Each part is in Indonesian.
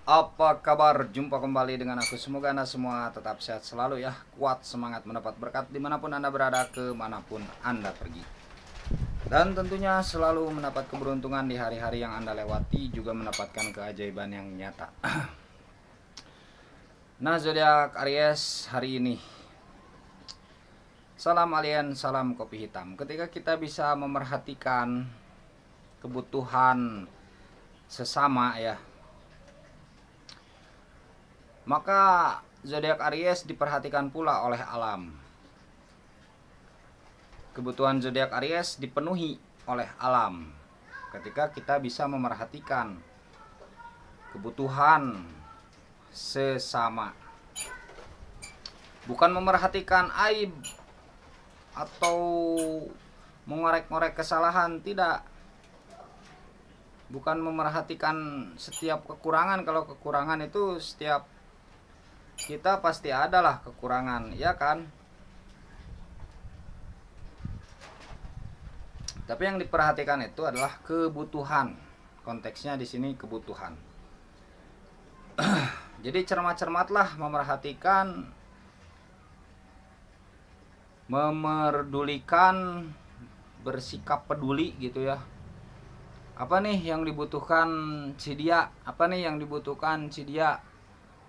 Apa kabar? Jumpa kembali dengan aku. Semoga Anda semua tetap sehat selalu ya. Kuat semangat mendapat berkat dimanapun Anda berada, kemanapun Anda pergi. Dan tentunya selalu mendapat keberuntungan di hari-hari yang Anda lewati, juga mendapatkan keajaiban yang nyata. Nah, zodiak Aries hari ini. Salam alien, salam kopi hitam. Ketika kita bisa memerhatikan kebutuhan sesama ya, maka zodiak Aries diperhatikan pula oleh alam. Kebutuhan zodiak Aries dipenuhi oleh alam ketika kita bisa memerhatikan kebutuhan sesama. Bukan memerhatikan aib atau mengorek-ngorek kesalahan, tidak. Bukan memerhatikan setiap kekurangan. Kalau kekurangan itu setiap kita pasti adalah kekurangan, ya kan? Tapi yang diperhatikan itu adalah kebutuhan. Konteksnya di sini kebutuhan. Jadi cermat-cermatlah memerhatikan, memerdulikan, bersikap peduli gitu ya. Apa nih yang dibutuhkan si dia? Apa nih yang dibutuhkan si dia?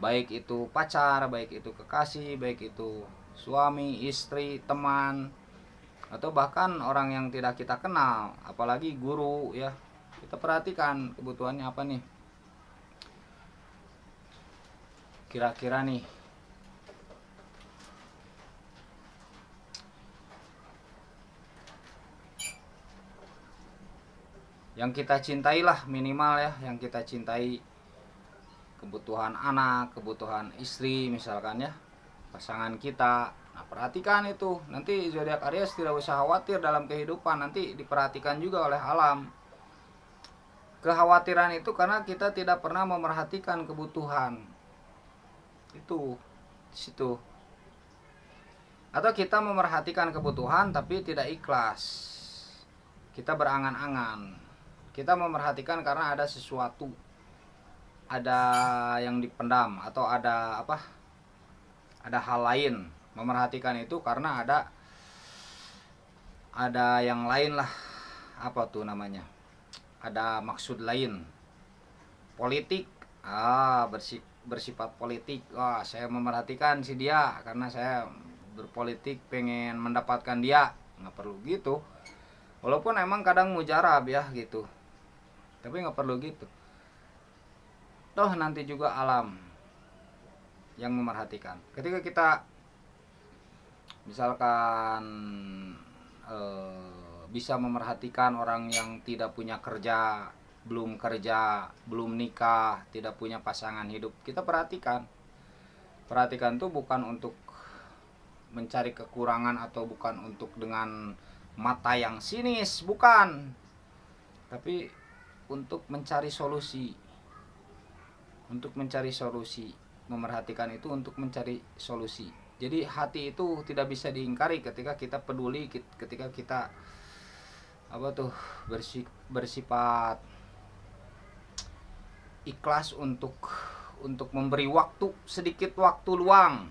Baik itu pacar, baik itu kekasih, baik itu suami, istri, teman, atau bahkan orang yang tidak kita kenal, apalagi guru ya. Kita perhatikan kebutuhannya apa nih kira-kira nih. Yang kita cintailah minimal ya, yang kita cintai, kebutuhan anak, kebutuhan istri misalkan ya, pasangan kita. Nah, perhatikan itu. Nanti zodiak Aries tidak usah khawatir dalam kehidupan, nanti diperhatikan juga oleh alam. Kekhawatiran itu karena kita tidak pernah memerhatikan kebutuhan. Itu di situ. Atau kita memerhatikan kebutuhan tapi tidak ikhlas. Kita berangan-angan. Kita memerhatikan karena ada sesuatu, ada yang dipendam, atau ada apa? Ada hal lain. Memerhatikan itu karena ada yang lain lah. Apa tuh namanya? Ada maksud lain. Politik, bersifat politik. Wah, saya memerhatikan si dia karena saya berpolitik pengen mendapatkan dia. Nggak perlu gitu. Walaupun emang kadang mujarab ya gitu, tapi nggak perlu gitu. Toh nanti juga alam yang memerhatikan. Ketika kita misalkan bisa memerhatikan orang yang tidak punya kerja, belum nikah, tidak punya pasangan hidup, kita perhatikan. Perhatikan tuh bukan untuk mencari kekurangan atau bukan untuk dengan mata yang sinis, bukan. Tapi untuk mencari solusi. Untuk mencari solusi. Memerhatikan itu untuk mencari solusi. Jadi hati itu tidak bisa diingkari ketika kita peduli, ketika kita bersifat ikhlas untuk memberi waktu, sedikit waktu luang.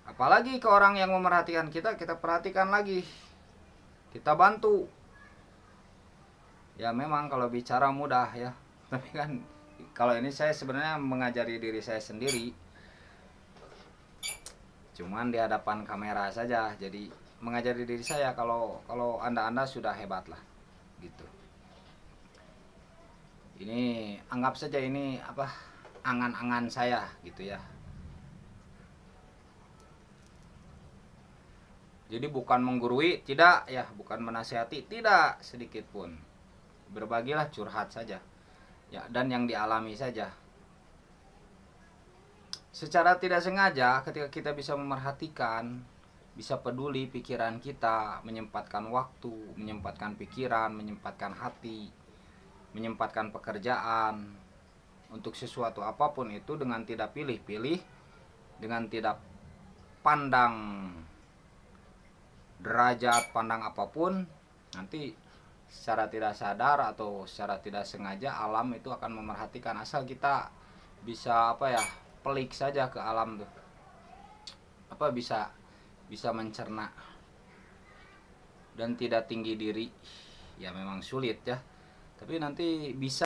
Apalagi ke orang yang memerhatikan kita, kita perhatikan lagi, kita bantu. Ya memang kalau bicara mudah ya, tapi kan kalau ini saya sebenarnya mengajari diri saya sendiri, cuman di hadapan kamera saja. Jadi mengajari diri saya, kalau anda sudah hebat lah gitu. Ini anggap saja ini apa, angan-angan saya gitu ya. Jadi bukan menggurui, tidak ya, bukan menasihati, tidak sedikit pun. Berbagilah, curhat saja ya, dan yang dialami saja. Secara tidak sengaja ketika kita bisa memerhatikan, bisa peduli pikiran kita, menyempatkan waktu, menyempatkan pikiran, menyempatkan hati, menyempatkan pekerjaan untuk sesuatu apapun itu, dengan tidak pilih-pilih, dengan tidak pandang derajat, pandang apapun, nanti secara tidak sadar atau secara tidak sengaja alam itu akan memerhatikan, asal kita bisa apa ya, pelik saja ke alam tuh, apa bisa mencerna dan tidak tinggi diri. Ya memang sulit ya, tapi nanti bisa